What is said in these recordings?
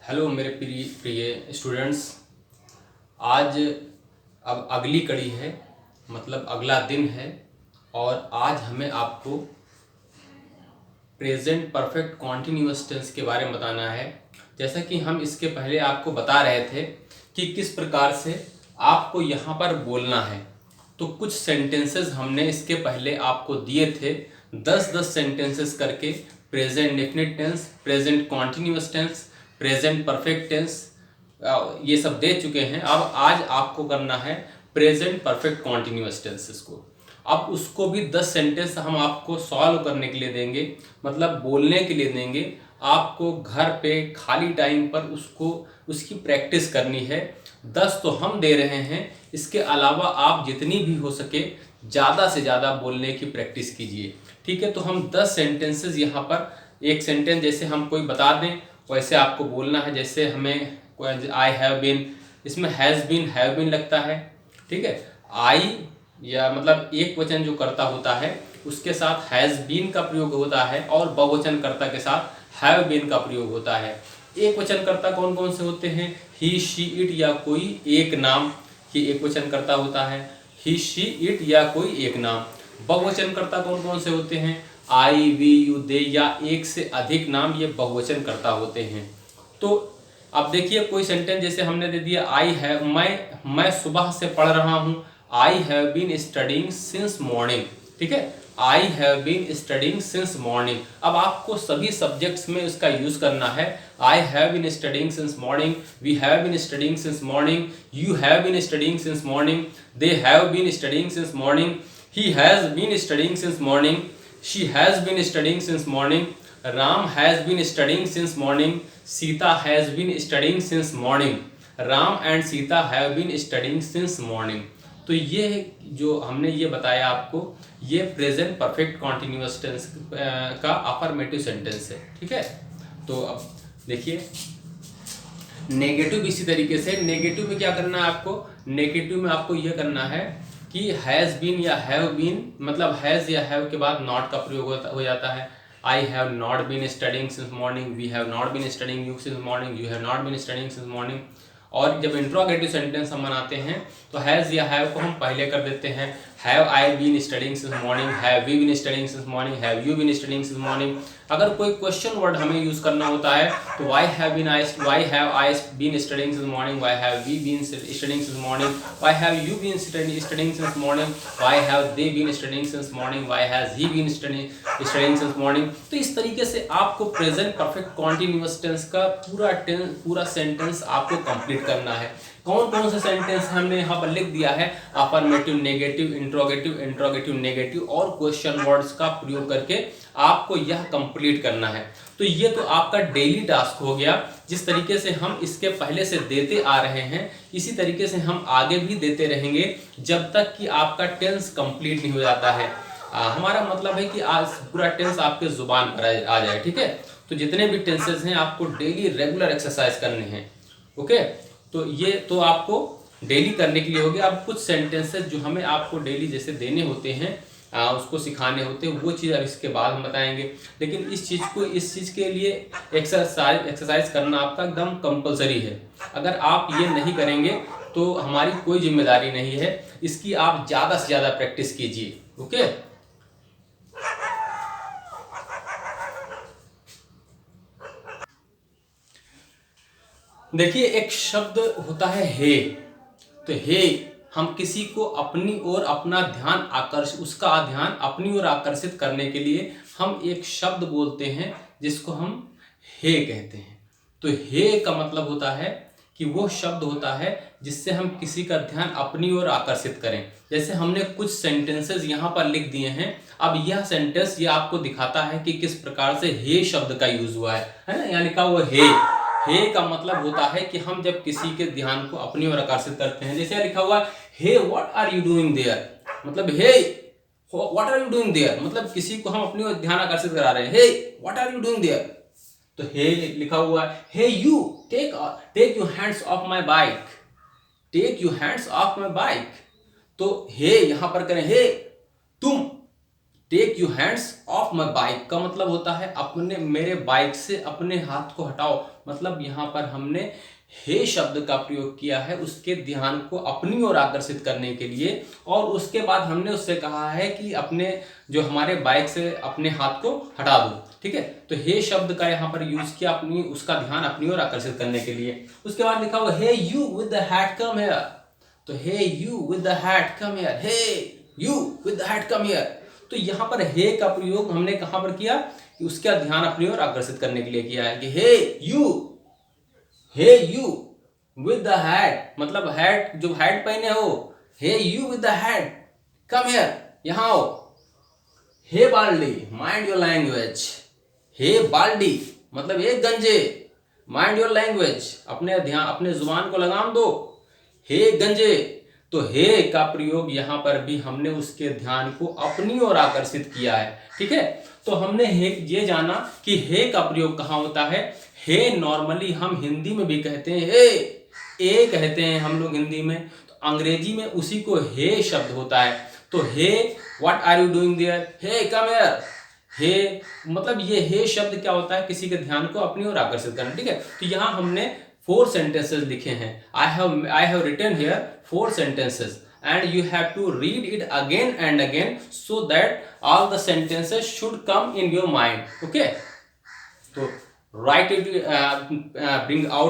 Hello मेरे प्रिय प्रिय स्टूडेंट्स। आज अब अगली कड़ी है, मतलब अगला दिन है और आज हमें आपको प्रेजेंट परफेक्ट कॉन्टिन्यूअस टेंस के बारे में बताना है। जैसा कि हम इसके पहले आपको बता रहे थे कि किस प्रकार से आपको यहाँ पर बोलना है, तो कुछ सेंटेंसेस हमने इसके पहले आपको दिए थे, 10-10 सेंटेंसेस करके। Present definite tense, present continuous tense, present perfect tense, ये सब दे चुके हैं। अब आज आपको करना है प्रेजेंट परफेक्ट कॉन्टिन्यूअस टेंसेस को। अब उसको भी 10 सेंटेंस हम आपको सॉल्व करने के लिए देंगे, मतलब बोलने के लिए देंगे। आपको घर पे खाली टाइम पर उसकी प्रैक्टिस करनी है। 10 तो हम दे रहे हैं, इसके अलावा आप जितनी भी हो सके ज़्यादा से ज़्यादा बोलने की प्रैक्टिस कीजिए। ठीक है, तो हम 10 सेंटेंसेस यहाँ पर, एक सेंटेंस जैसे हम कोई बता दें वैसे आपको बोलना है। जैसे हमें आई हैव बीन, इसमें हैव बीन लगता है। ठीक है, आई या मतलब एक वचन जो कर्ता होता है उसके साथ हैज़ बीन का प्रयोग होता है और बहुवचन कर्ता के साथ हैव बीन का प्रयोग होता है। एक वचन कर्ता कौन कौन से होते हैं? ही, शी, इट या कोई एक नाम, ये एक वचन कर्ता होता है। ही, शी, इट या कोई एक नाम। बहुवचन कर्ता कौन कौन से होते हैं? आई, वी, यू, दे या एक से अधिक नाम, ये बहुवचन कर्ता होते हैं। तो अब देखिए कोई सेंटेंस जैसे हमने दे दिया आई हैव, मैं सुबह से पढ़ रहा हूँ। I have been studying since morning. ठीक है, I have been studying since morning. अब आपको सभी सब्जेक्ट्स में इसका यूज करना है। I have been studying since morning, we have been studying since morning, you have been studying since morning, they have been studying since morning, he has been studying since morning, she has been studying since morning, Ram has been studying since morning, Sita has been studying since morning, Ram and Sita have been studying since morning. तो ये जो हमने ये बताया आपको, ये present perfect continuous tense का affirmative sentence है। ठीक है, तो अब देखिए नेगेटिव इसी तरीके से। नेगेटिव में क्या करना है आपको? नेगेटिव में आपको यह करना है कि हैज़ बीन या हैव बीन, मतलब हैज़ या हैव के बाद नॉट का प्रयोग हो जाता है। I have not been studying since morning, we have not been studying you since morning, you have not been studying since morning. और जब इंट्रोगेटिव सेंटेंस हम बनाते हैं तो हैज़ या हैव को हम पहले कर देते हैं। Have I been studying since morning, have we been studying since morning, have you been studying since morning. अगर कोई क्वेश्चन वर्ड हमें यूज करना होता है तो why have I been studying since morning, why have we been studying since morning, why have you been studying since morning, why have they been studying since morning, why has he been studying since morning. तो इस तरीके से आपको present perfect continuous tense का पूरा sentence आपको complete करना है। कौन कौन से सेंटेंस हमने यहाँ पर लिख दिया है? Affirmative, negative, interrogative, interrogative negative और क्वेश्चन वर्ड्स का प्रयोग करके आपको यह कंप्लीट करना है। तो ये तो आपका डेली टास्क हो गया। जिस तरीके से हम इसके पहले से देते आ रहे हैं इसी तरीके से हम आगे भी देते रहेंगे जब तक कि आपका टेंस कंप्लीट नहीं हो जाता है। हमारा मतलब है कि आज पूरा टेंस आपके जुबान पर आ जाए। ठीक है, तो जितने भी टेंसेस हैं आपको डेली रेगुलर एक्सरसाइज करने हैं। ओके, तो ये तो आपको डेली करने के लिए हो गया। अब कुछ सेंटेंसेस जो हमें आपको डेली जैसे देने होते हैं, उसको सिखाने होते हैं, वो चीज़ अब इसके बाद हम बताएंगे। लेकिन इस चीज़ के लिए एक्सरसाइज करना आपका एकदम कंपलसरी है। अगर आप ये नहीं करेंगे तो हमारी कोई जिम्मेदारी नहीं है। इसकी आप ज़्यादा से ज़्यादा प्रैक्टिस कीजिए। ओके, देखिए एक शब्द होता है हे। तो हे, हम किसी को अपनी ओर अपना ध्यान उसका ध्यान अपनी ओर आकर्षित करने के लिए हम एक शब्द बोलते हैं जिसको हम हे कहते हैं। तो हे का मतलब होता है कि वो शब्द होता है जिससे हम किसी का ध्यान अपनी ओर आकर्षित करें। जैसे हमने कुछ सेंटेंसेस यहाँ पर लिख दिए हैं। अब यह सेंटेंस ये आपको दिखाता है कि किस प्रकार से हे शब्द का यूज हुआ है ना। यहाँ लिखा हुआ हे। हे का मतलब होता है कि हम जब किसी के ध्यान को अपनी ओर आकर्षित करते हैं। जैसे लिखा हुआ hey what are you doing there, मतलब hey what are you doing there, मतलब किसी को हम अपनी ओर ध्यान आकर्षित करा रहे हैं। Hey what are you doing there, तो हे लिखा हुआ है। Hey you take your hands off my bike, take your hands off my bike. तो हे यहां पर करें हे तुम take you hands off my bike का मतलब होता है अपने मेरे बाइक से अपने हाथ को हटाओ। मतलब यहाँ पर हमने हे शब्द का प्रयोग किया है उसके ध्यान को अपनी ओर आकर्षित करने के लिए, और उसके बाद हमने उससे कहा है कि अपने जो हमारे बाइक से अपने हाथ को हटा दो। ठीक है, तो हे शब्द का यहाँ पर यूज किया अपनी उसका ध्यान अपनी ओर आकर्षित करने के लिए। उसके बाद लिखा हुआ hey you with the hat come here, तो hey you with the hat come here, hey you with the hat come here. तो यहाँ पर हे का प्रयोग हमने कहाँ पर किया कि उसका ध्यान अपनी ओर आकर्षित करने के लिए किया है कि hey you with the hat, मतलब हैट जो हैट पहने हो, hey you with the hat come here, यहाँ आओ। Hey baldy, mind your language, hey baldy मतलब हे गंजे, माइंड योर लैंग्वेज अपने ध्यान अपने जुबान को लगाम दो, हे गंजे। तो हे का प्रयोग यहाँ पर भी हमने उसके ध्यान को अपनी ओर आकर्षित किया है। ठीक है, तो हमने हे ये जाना कि हे का प्रयोग कहाँ होता है। हे नॉर्मली हम हिंदी में भी कहते हैं, हे ए कहते हैं हम लोग हिंदी में, तो अंग्रेजी में उसी को हे शब्द होता है। तो hey what are you doing there, hey come here, hey मतलब ये हे शब्द क्या होता है, किसी के ध्यान को अपनी ओर आकर्षित करना। ठीक है, तो यहाँ हमने 4 सेंटेंसेस लिखे हैं। I have written here 4 sentences and you have to read it again and again so that all the sentences should come in your mind. Okay, so write it,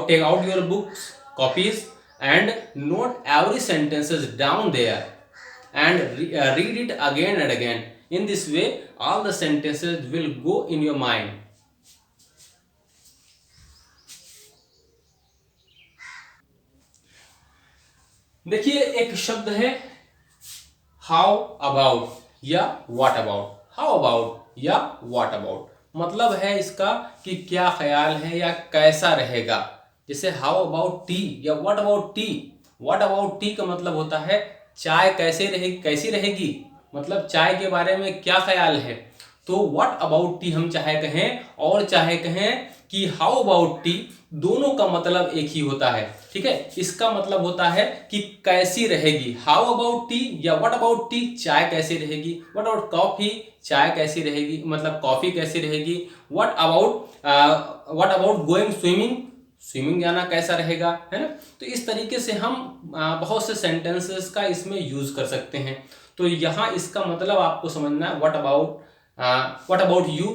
take out your books, copies and note every sentences down there and read it again and again. In this way all the sentences will go in your mind. देखिए एक शब्द है how about या what about. How about या what about मतलब है इसका कि क्या ख्याल है या कैसा रहेगा। जैसे हाउ अबाउट टी या what about T. What about T का मतलब होता है चाय कैसी रहेगी, मतलब चाय के बारे में क्या ख्याल है। तो व्हाट अबाउट टी हम चाहे कहें और चाहे कहें कि हाउ अबाउट टी, दोनों का मतलब एक ही होता है। ठीक है, इसका मतलब होता है कि कैसी रहेगी। हाउ अबाउट टी या व्हाट अबाउट टी, चाय कैसी रहेगी। व्हाट अबाउट कॉफी, चाय कैसी रहेगी मतलब कॉफी कैसी रहेगी। What about going swimming, swimming जाना कैसा रहेगा, है ना। तो इस तरीके से हम बहुत से सेंटेंसेस का इसमें यूज कर सकते हैं। तो यहाँ इसका मतलब आपको समझना है व्हाट अबाउट यू,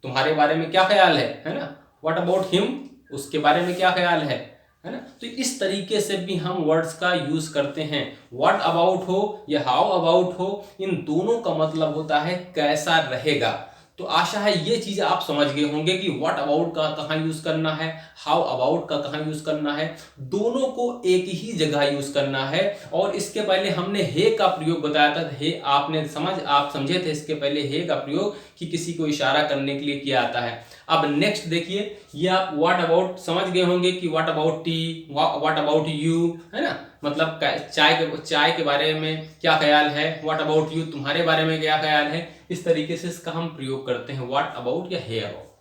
तुम्हारे बारे में क्या ख्याल है ना। व्हाट अबाउट हिम, उसके बारे में क्या ख्याल है ना। तो इस तरीके से भी हम वर्ड्स का यूज करते हैं। व्हाट अबाउट हो या हाउ अबाउट हो, इन दोनों का मतलब होता है कैसा रहेगा। तो आशा है ये चीज आप समझ गए होंगे कि व्हाट अबाउट का कहाँ यूज करना है, हाउ अबाउट का कहाँ यूज करना है। दोनों को एक ही जगह यूज करना है। और इसके पहले हमने हे का प्रयोग बताया था। हे आप समझे थे इसके पहले हे का प्रयोग कि किसी को इशारा करने के लिए किया जाता है। अब नेक्स्ट देखिए, ये आप व्हाट अबाउट समझ गए होंगे कि what about T, what about you, है ना, मतलब चाय के बारे में क्या ख्याल है। व्हाट अबाउट यू, तुम्हारे बारे में क्या ख्याल है। इस तरीके से इसका हम प्रयोग करते हैं व्हाट अबाउट या हे अबाउट।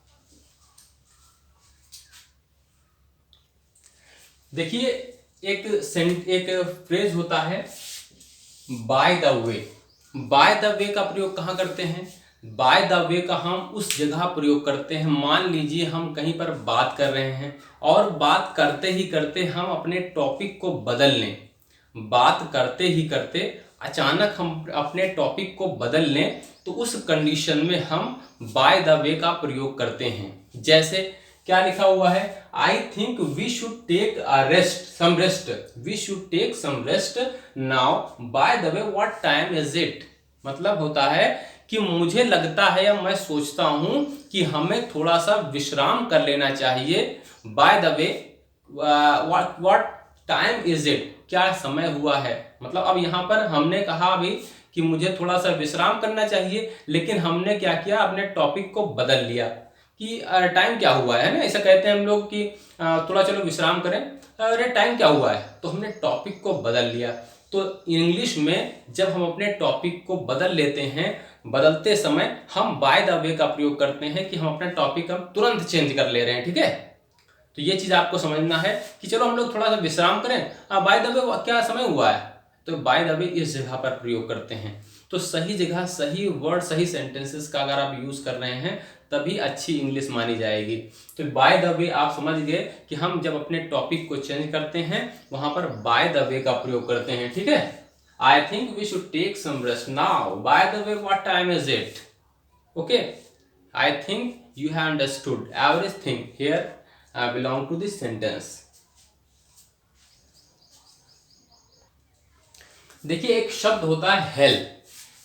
देखिए एक फ्रेज होता है bye the way. Bye the वे का प्रयोग कहाँ करते हैं। बाय द वे का हम उस जगह प्रयोग करते हैं, मान लीजिए हम कहीं पर बात कर रहे हैं और बात करते ही करते हम अपने टॉपिक को बदल लें। बात करते ही करते अचानक हम अपने टॉपिक को बदल लें, तो उस कंडीशन में हम बाय द वे का प्रयोग करते हैं। जैसे क्या लिखा हुआ है, I think we should take some rest, we should take some rest now by the way what time is it. मतलब होता है कि मुझे लगता है या मैं सोचता हूं कि हमें थोड़ा सा विश्राम कर लेना चाहिए। Bye the way what time is it, क्या समय हुआ है। मतलब अब यहाँ पर हमने कहा अभी कि मुझे थोड़ा सा विश्राम करना चाहिए, लेकिन हमने क्या किया, अपने टॉपिक को बदल लिया कि टाइम क्या हुआ है ना। ऐसा कहते हैं हम लोग कि थोड़ा चलो विश्राम करें, अरे टाइम क्या हुआ है, तो हमने टॉपिक को बदल लिया। तो इंग्लिश में जब हम अपने टॉपिक को बदल लेते हैं, बदलते समय हम बाय द वे का प्रयोग करते हैं कि हम अपना टॉपिक हम तुरंत चेंज कर ले रहे हैं। ठीक है, तो ये चीज आपको समझना है कि चलो हम लोग थोड़ा सा विश्राम करें, बाय द वे क्या समय हुआ है, तो बाय द वे इस जगह पर प्रयोग करते हैं। तो सही जगह सही वर्ड सही सेंटेंसेस का अगर आप यूज़ कर रहे हैं तभी अच्छी इंग्लिश मानी जाएगी। तो बाय द वे आप समझ गए कि हम जब अपने टॉपिक को चेंज करते हैं वहां पर बाय द वे का प्रयोग करते हैं। ठीक है, I think we should take some rest now, by the way what time is it. Okay, I think you have understood everything here belong to this sentence. देखिए एक शब्द होता है हेल।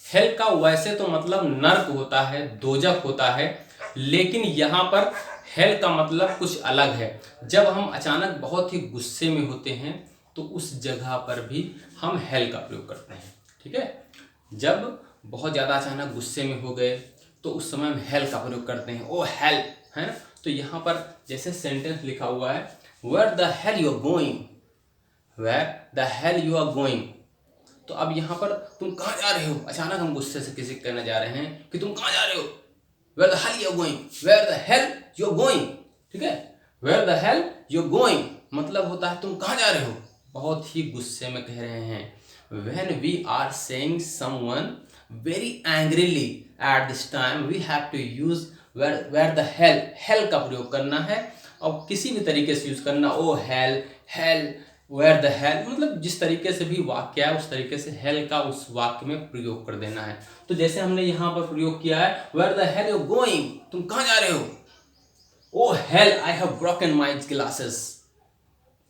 हेल का वैसे तो मतलब नर्क होता है, दोजख होता है, लेकिन यहाँ पर हेल का मतलब कुछ अलग है। जब हम अचानक बहुत ही गुस्से में होते हैं तो उस जगह पर भी हम हेल का प्रयोग करते हैं। ठीक है, जब बहुत ज़्यादा अचानक गुस्से में हो गए तो उस समय हम हेल का प्रयोग करते हैं, ओ हेल, है ना। तो यहाँ पर जैसे सेंटेंस लिखा हुआ है, where the hell you are going, where the hell you are going. तो अब यहाँ पर तुम कहाँ जा रहे हो, अचानक हम गुस्से से किसी कहने जा रहे हैं कि तुम कहाँ जा रहे हो, where the hell you are going, where the hell you are going. ठीक है, where the hell you are going मतलब होता है तुम कहाँ जा रहे हो, बहुत ही गुस्से में कह रहे हैं। When we are saying someone very angrily at this time we have to use where the hell का प्रयोग करना है और किसी भी तरीके से यूज करना, ओ hell where the hell, मतलब जिस तरीके से भी वाक्य है उस तरीके से hell का उस वाक्य में प्रयोग कर देना है। तो जैसे हमने यहाँ पर प्रयोग किया है where the hell you going, तुम कहाँ जा रहे हो, ओ hell I have broken my glasses,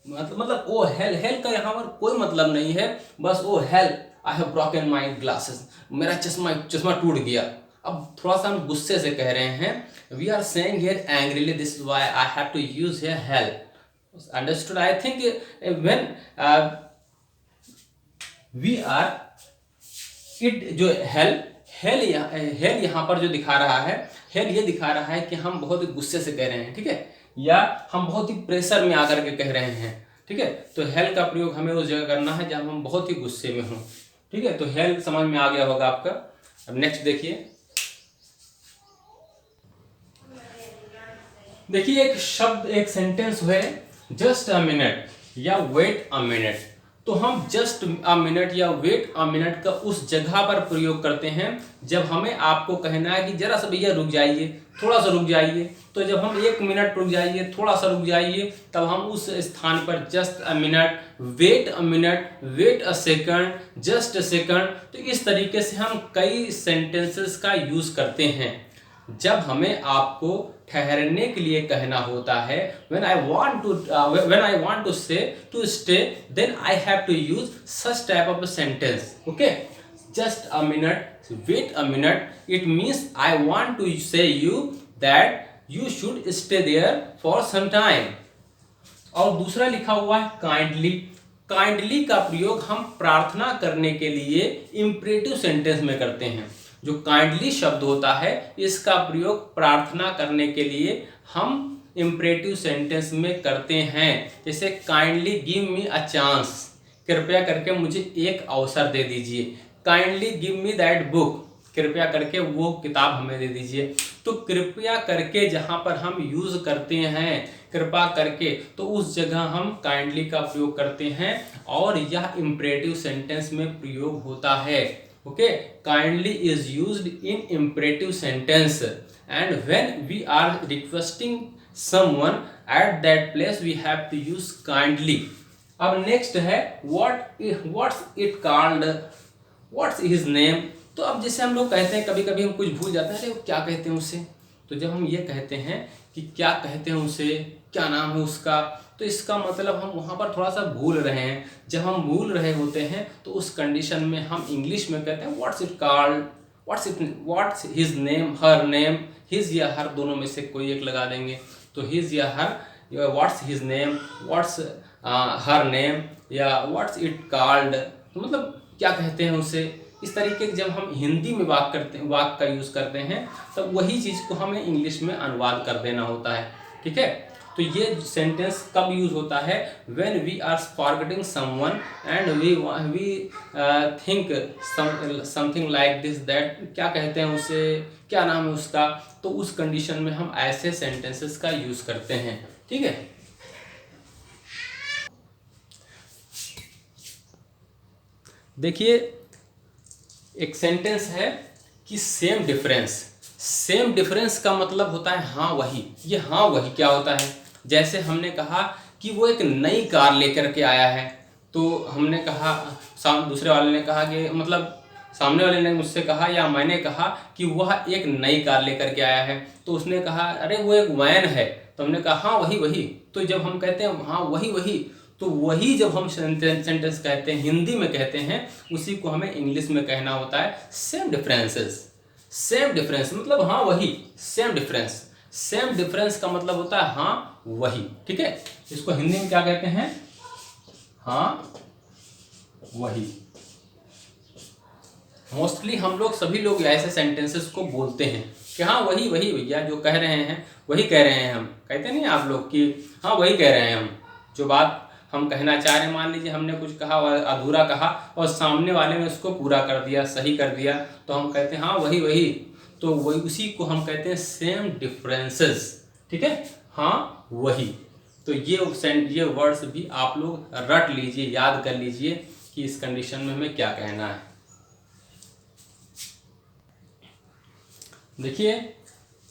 मतलब ओ हेल का यहाँ पर कोई मतलब नहीं है, बस oh hell I have broken my glasses, मेरा चश्मा टूट गया। अब थोड़ा सा हम गुस्से से कह रहे हैं, we are saying here angrily, this is why I have to use here hell. Understood? I think when we are it, जो हेल यहाँ पर जो दिखा रहा है, हेल ये दिखा रहा है कि हम बहुत ही गुस्से से कह रहे हैं। ठीक है, या हम बहुत ही प्रेशर में आकर के कह रहे हैं। ठीक है, तो हेल का प्रयोग हमें उस जगह करना है जब हम बहुत ही गुस्से में हों। ठीक है, तो हेल समझ में आ गया होगा आपका। अब नेक्स्ट देखिए, एक शब्द, एक सेंटेंस है जस्ट अ मिनट या वेट अ मिनट। तो हम जस्ट अ मिनट या वेट अ मिनट का उस जगह पर प्रयोग करते हैं जब हमें आपको कहना है कि जरा सा भैया रुक जाइए, थोड़ा सा रुक जाइए। तो जब हम 1 मिनट रुक जाइए, थोड़ा सा रुक जाइए, तब हम उस स्थान पर just a minute, wait a minute, wait a second, just a second. तो इस तरीके से हम कई सेंटेंसेस का यूज करते हैं जब हमें आपको ठहरने के लिए कहना होता है। when I want to say to stay, then I have to use such type of a sentence. Okay, just a minute, wait a minute, it means I want to say you that you should stay there for some time. और दूसरा लिखा हुआ है kindly. Kindly का प्रयोग हम प्रार्थना करने के लिए इंपरेटिव सेंटेंस में करते हैं। जो काइंडली शब्द होता है इसका प्रयोग प्रार्थना करने के लिए हम इंपरेटिव सेंटेंस में करते हैं। जैसे kindly give me a chance, कृपया करके मुझे एक अवसर दे दीजिए। Kindly give me that book, कृपया करके वो किताब हमें दे दीजिए। तो कृपया करके जहां पर हम यूज करते हैं कृपा करके, तो उस जगह हम काइंडली का प्रयोग करते हैं और यह इंपरेटिव सेंटेंस में प्रयोग होता है। Okay, kindly is used in imperative sentence and when we are requesting someone at that place we have to use kindly. अब नेक्स्ट है what's it called, what's his name. तो अब जैसे हम लोग कहते हैं, कभी कभी हम कुछ भूल जाते हैं, अरे क्या कहते हैं उसे। तो जब हम ये कहते हैं कि क्या कहते हैं उसे, क्या नाम है उसका, तो इसका मतलब हम वहाँ पर थोड़ा सा भूल रहे हैं। जब हम भूल रहे होते हैं तो उस कंडीशन में हम इंग्लिश में कहते हैं what's it called, what's his name, her name, his या हर दोनों में से कोई एक लगा देंगे। तो हिज या her, what's his name, what's her name, या व्हाट्स इट कॉल्ड, तो मतलब क्या कहते हैं उसे। इस तरीके के जब हम हिंदी में वाक्य का यूज करते हैं तब तो वही चीज को हमें इंग्लिश में अनुवाद कर देना होता है। ठीक है, तो ये सेंटेंस कब यूज होता है, when we are forgetting someone and we think something like this, that, क्या कहते हैं उसे, क्या नाम है उसका। तो उस कंडीशन में हम ऐसे सेंटेंसेस का यूज करते हैं। ठीक है, देखिए एक सेंटेंस है कि सेम डिफरेंस। सेम डिफरेंस का मतलब होता है हाँ वही। ये हाँ वही क्या होता है? जैसे हमने कहा कि वो एक नई कार लेकर के आया है, तो हमने कहा, दूसरे वाले ने कहा कि मतलब सामने वाले ने मुझसे कहा या मैंने कहा कि वह एक नई कार लेकर के आया है, तो उसने कहा अरे वो एक वैन है, तो हमने कहा हाँ वही वही। तो जब हम कहते हैं हाँ वही वही, तो वही जब हम सेंटेंस कहते हैं, हिंदी में कहते हैं, उसी को हमें इंग्लिश में कहना होता है सेम डिफरेंसेस। सेम डिफरेंस मतलब हाँ वही, सेम डिफरेंस। सेम डिफरेंस का मतलब होता है हाँ वही, ठीक है। इसको हिंदी में क्या कहते हैं? हाँ वही। मोस्टली हम लोग सभी लोग ऐसे सेंटेंसेस को बोलते हैं कि हाँ वही वही भैया, जो कह रहे हैं वही कह रहे हैं। हम कहते नहीं आप लोग कि हाँ वही कह रहे हैं हम, जो बात हम कहना चाह रहे हैं। मान लीजिए हमने कुछ कहा और अधूरा कहा और सामने वाले ने उसको पूरा कर दिया, सही कर दिया, तो हम कहते हैं हाँ वही वही। तो वही, उसी को हम कहते हैं सेम डिफरेंसेस, ठीक है, हाँ वही। तो ये वर्ड्स भी आप लोग रट लीजिए, याद कर लीजिए कि इस कंडीशन में हमें क्या कहना है। देखिए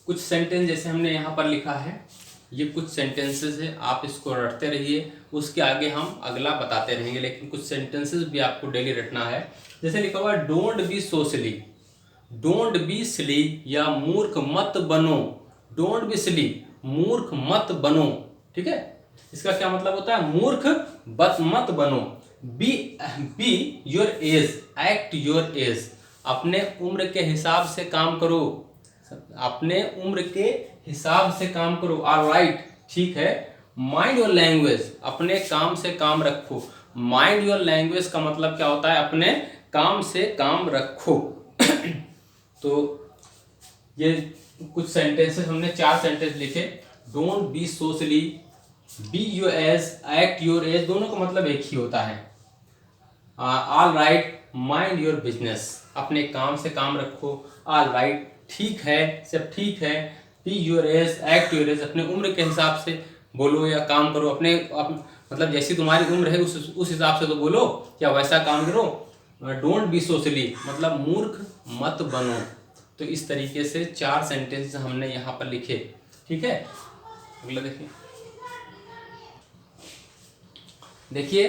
कुछ सेंटेंस जैसे हमने यहाँ पर लिखा है, ये कुछ सेंटेंसेस है, आप इसको रटते रहिए, उसके आगे हम अगला बताते रहेंगे, लेकिन कुछ सेंटेंसेस भी आपको डेली रटना है। जैसे लिखा हुआ है don't be so silly. Don't be silly या मूर्ख मत बनो। डोंट बी सिली, मूर्ख मत बनो, ठीक है। इसका क्या मतलब होता है? मूर्ख मत बनो। Be your age, act your age. अपने उम्र के हिसाब से काम करो, अपने उम्र के हिसाब से काम करो। ऑलराइट, ठीक है। माइंड योर लैंग्वेज, अपने काम से काम रखो। माइंड योर लैंग्वेज का मतलब क्या होता है? अपने काम से काम रखो। तो ये कुछ सेंटेंसेस हमने 4 सेंटेंस लिखे। Don't be so silly, be your age, act your age, दोनों का मतलब एक ही होता है। All right, mind your business, अपने काम से काम रखो। ऑल राइट, ठीक है, सब ठीक है। Be your age, act your age, अपने उम्र के हिसाब से बोलो या काम करो। मतलब जैसी तुम्हारी उम्र है उस हिसाब से तो बोलो या वैसा काम करो। डोंट बी सो सिली मतलब मूर्ख मत बनो। तो इस तरीके से 4 सेंटेंस हमने यहाँ पर लिखे, ठीक है। अगला देखिए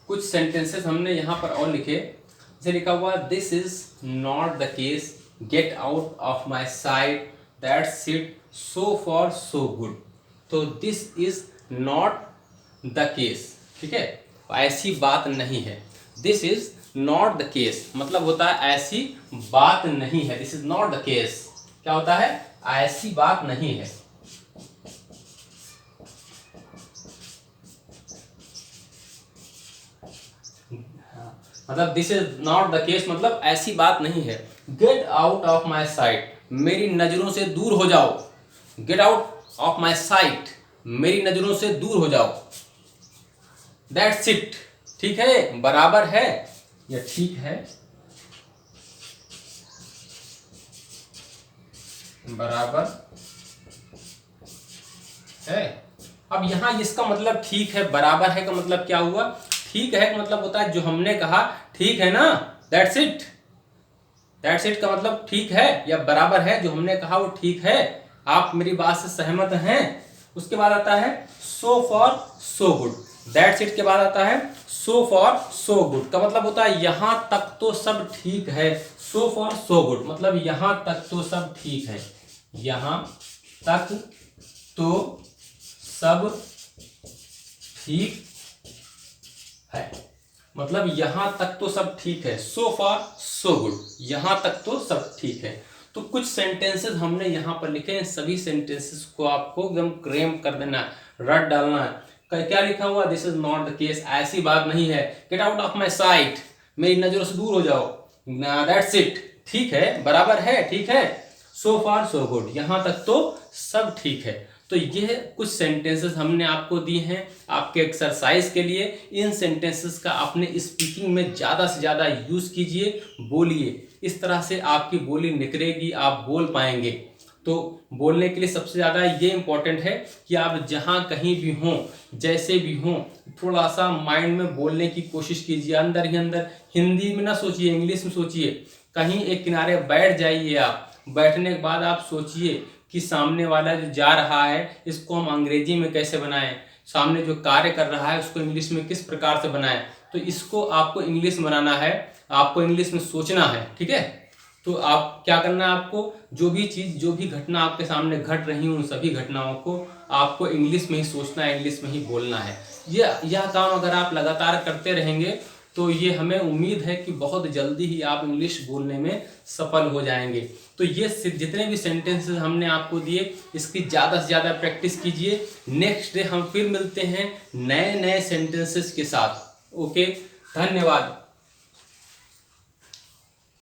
कुछ सेंटेंसेस हमने यहाँ पर और लिखे। जैसे लिखा हुआ this is not the case, get out of my sight, that's it, so far so good. तो this is not the case, ठीक है, ऐसी बात नहीं है। This is not the case मतलब होता है ऐसी बात नहीं है। This is not the case क्या होता है? ऐसी बात नहीं है। मतलब this is not the case मतलब ऐसी बात नहीं है। Get out of my site, मेरी नजरों से दूर हो जाओ। Gate out of my site, मेरी नजरों से दूर हो जाओ। दैट्स इट, ठीक है, बराबर है या ठीक है, बराबर है। अब यहां इसका मतलब ठीक है, बराबर है का मतलब क्या हुआ? ठीक है का मतलब होता है जो हमने कहा ठीक है ना, दैट्स इट। दैट्स इट का मतलब ठीक है या बराबर है, जो हमने कहा वो ठीक है, आप मेरी बात से सहमत हैं। उसके बाद आता है सो far so good. That's it के बाद आता है सो फॉर सो गुड का मतलब होता है यहां तक तो सब ठीक है। सो फॉर सो गुड मतलब यहां तक तो सब ठीक है। यहां तक तो सब ठीक है मतलब यहां तक तो सब ठीक है। सो फार सो गुड, यहां तक तो सब ठीक है। तो कुछ सेंटेंसेस हमने यहां पर लिखे हैं, सभी सेंटेंसेस को आपको एकदम क्रेम कर देना, रट डालना है। क्या लिखा हुआ? This is not the case, ऐसी बात नहीं है। Get out of my site, मेरी नजरों से दूर हो जाओ। दैट्स इट, ठीक है, बराबर है, ठीक है। सो फार सो गुड, यहां तक तो सब ठीक है। तो ये कुछ सेंटेंसेस हमने आपको दिए हैं आपके एक्सरसाइज के लिए। इन सेंटेंसेस का अपने स्पीकिंग में ज़्यादा से ज़्यादा यूज़ कीजिए, बोलिए, इस तरह से आपकी बोली निखरेगी, आप बोल पाएंगे। तो बोलने के लिए सबसे ज़्यादा ये इम्पोर्टेंट है कि आप जहाँ कहीं भी हों, जैसे भी हों, थोड़ा सा माइंड में बोलने की कोशिश कीजिए, अंदर ही अंदर। हिंदी में ना सोचिए, इंग्लिश में सोचिए। कहीं एक किनारे बैठ जाइए आप, बैठने के बाद आप सोचिए कि सामने वाला जो जा रहा है इसको हम अंग्रेजी में कैसे बनाएं, सामने जो कार्य कर रहा है उसको इंग्लिश में किस प्रकार से बनाएं। तो इसको आपको इंग्लिश में बनाना है, आपको इंग्लिश में सोचना है, ठीक है। तो आप क्या करना है, आपको जो भी चीज़, जो भी घटना आपके सामने घट रही उन सभी घटनाओं को आपको इंग्लिश में ही सोचना है, इंग्लिश में ही बोलना है। यह काम अगर आप लगातार करते रहेंगे तो ये हमें उम्मीद है कि बहुत जल्दी ही आप इंग्लिश बोलने में सफल हो जाएंगे। तो ये जितने भी सेंटेंसेस हमने आपको दिए, इसकी ज़्यादा से ज़्यादा प्रैक्टिस कीजिए। नेक्स्ट डे हम फिर मिलते हैं नए नए सेंटेंसेस के साथ। ओके, धन्यवाद।